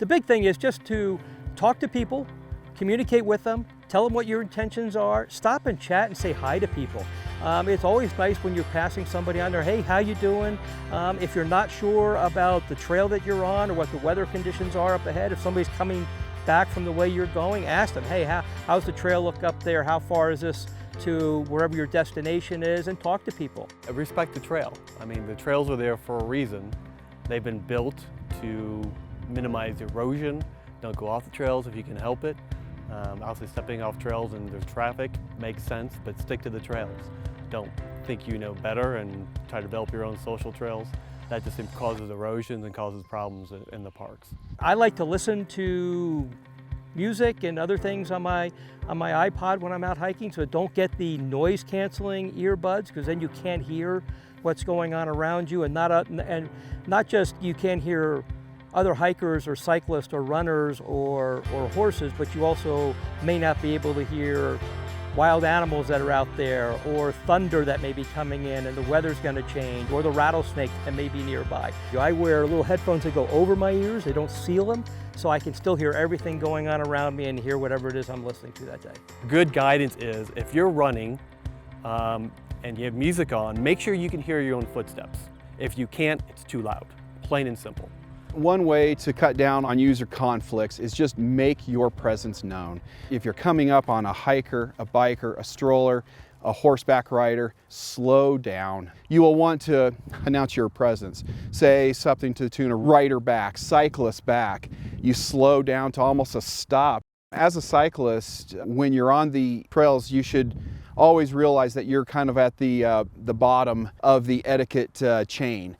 The big thing is just to talk to people, communicate with them, tell them what your intentions are, stop and chat and say hi to people. It's always nice when you're passing somebody on there, hey, how you doing? If you're not sure about the trail that you're on or what the weather conditions are up ahead, if somebody's coming back from the way you're going, ask them, hey, how's the trail look up there? How far is this to wherever your destination is? And talk to people. Respect the trail. I mean, the trails are there for a reason. They've been built to minimize erosion. Don't go off the trails if you can help it. Obviously stepping off trails and there's traffic makes sense, but stick to the trails. Don't think you know better and try to develop your own social trails. That just causes erosion and causes problems in the parks. I like to listen to music and other things on my iPod when I'm out hiking, so don't get the noise canceling earbuds, because then you can't hear what's going on around you, and not just you can't hear other hikers or cyclists or runners or horses, but you also may not be able to hear wild animals that are out there, or thunder that may be coming in and the weather's going to change, or the rattlesnake that may be nearby. I wear little headphones that go over my ears, they don't seal them, so I can still hear everything going on around me and hear whatever it is I'm listening to that day. Good guidance is, if you're running and you have music on, make sure you can hear your own footsteps. If you can't, it's too loud, plain and simple. One way to cut down on user conflicts is just make your presence known. If you're coming up on a hiker, a biker, a stroller, a horseback rider, slow down. You will want to announce your presence. Say something to the tune of rider back, cyclist back. You slow down to almost a stop. As a cyclist, when you're on the trails, you should always realize that you're kind of at the bottom of the etiquette chain.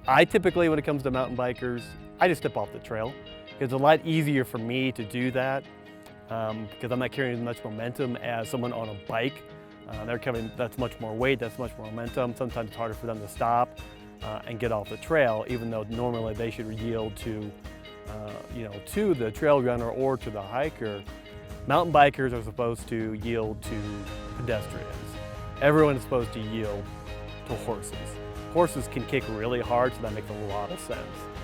I typically, when it comes to mountain bikers, I just step off the trail. It's a lot easier for me to do that because I'm not carrying as much momentum as someone on a bike. They're carrying, that's much more weight, that's much more momentum. Sometimes it's harder for them to stop and get off the trail, even though normally they should yield to, to the trail runner or to the hiker. Mountain bikers are supposed to yield to pedestrians. Everyone is supposed to yield to horses. Horses can kick really hard, so that makes a lot of sense.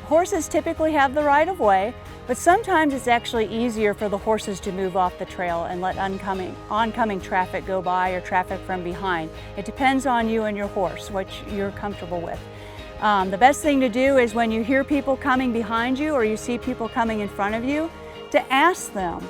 Horses typically have the right of way, but sometimes it's actually easier for the horses to move off the trail and let oncoming traffic go by, or traffic from behind. It depends on you and your horse, what you're comfortable with. The best thing to do is when you hear people coming behind you or you see people coming in front of you, to ask them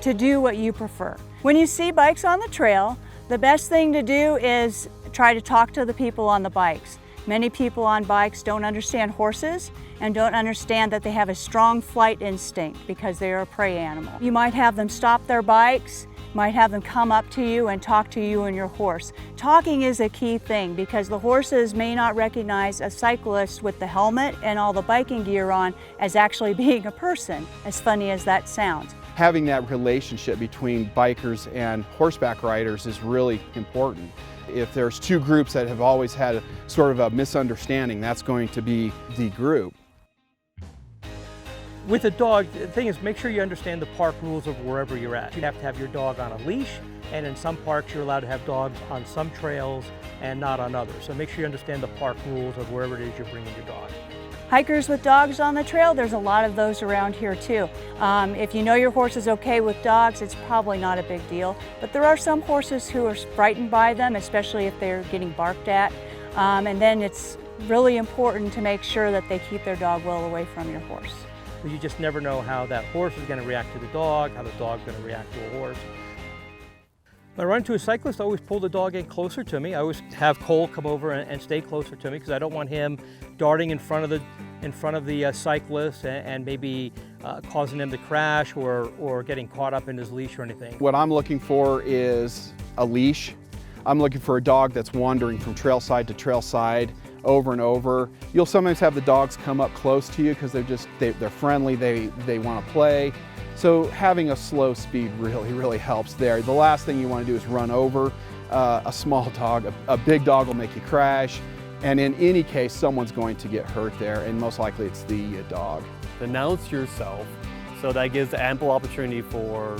to do what you prefer. When you see bikes on the trail, the best thing to do is try to talk to the people on the bikes. Many people on bikes don't understand horses and don't understand that they have a strong flight instinct because they are a prey animal. You might have them stop their bikes, might have them come up to you and talk to you and your horse. Talking is a key thing because the horses may not recognize a cyclist with the helmet and all the biking gear on as actually being a person, as funny as that sounds. Having that relationship between bikers and horseback riders is really important. If there's two groups that have always had a sort of a misunderstanding, that's going to be the group. With a dog, the thing is, make sure you understand the park rules of wherever you're at. You have to have your dog on a leash, and in some parks you're allowed to have dogs on some trails and not on others. So make sure you understand the park rules of wherever it is you're bringing your dog. Hikers with dogs on the trail, there's a lot of those around here too. If you know your horse is okay with dogs, it's probably not a big deal. But there are some horses who are frightened by them, especially if they're getting barked at. And then it's really important to make sure that they keep their dog well away from your horse. You just never know how that horse is going to react to the dog, how the dog's going to react to a horse. When I run into a cyclist, I always pull the dog in closer to me. I always have Cole come over and stay closer to me because I don't want him darting in front of the cyclist and maybe causing him to crash or getting caught up in his leash or anything. What I'm looking for is a leash. I'm looking for a dog that's wandering from trail side to trail side over and over. You'll sometimes have the dogs come up close to you because they're friendly, they want to play. So having a slow speed really helps there. The last thing you want to do is run over a small dog. A big dog will make you crash, and in any case someone's going to get hurt there, and most likely it's the dog. Announce yourself, so that gives ample opportunity for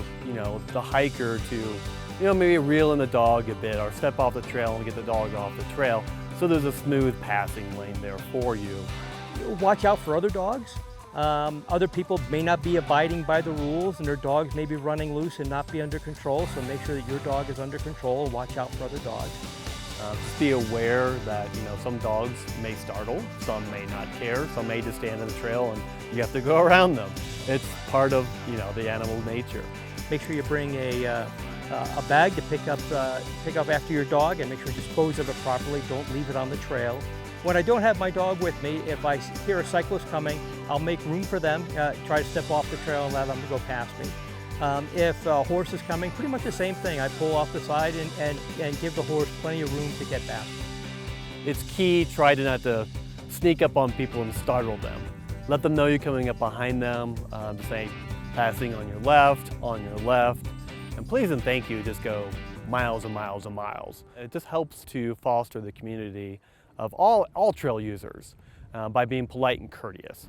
the hiker to maybe reel in the dog a bit or step off the trail and get the dog off the trail. So there's a smooth passing lane there for you. watch out for other dogs. Other people may not be abiding by the rules, and their dogs may be running loose and not be under control, so make sure that your dog is under control. Watch out for other dogs. Just be aware that, you know, some dogs may startle, some may not care, some may just stand in the trail and you have to go around them. It's part of, you know, the animal nature. Make sure you bring a bag to pick up after your dog, and make sure you dispose of it properly. Don't leave it on the trail. When I don't have my dog with me, if I hear a cyclist coming, I'll make room for them, try to step off the trail and allow them to go past me. If a horse is coming, pretty much the same thing. I pull off the side and give the horse plenty of room to get past. It's key, try to not to sneak up on people and startle them. Let them know you're coming up behind them, to say, passing on your left, and please and thank you just go miles and miles and miles. It just helps to foster the community of all trail users by being polite and courteous.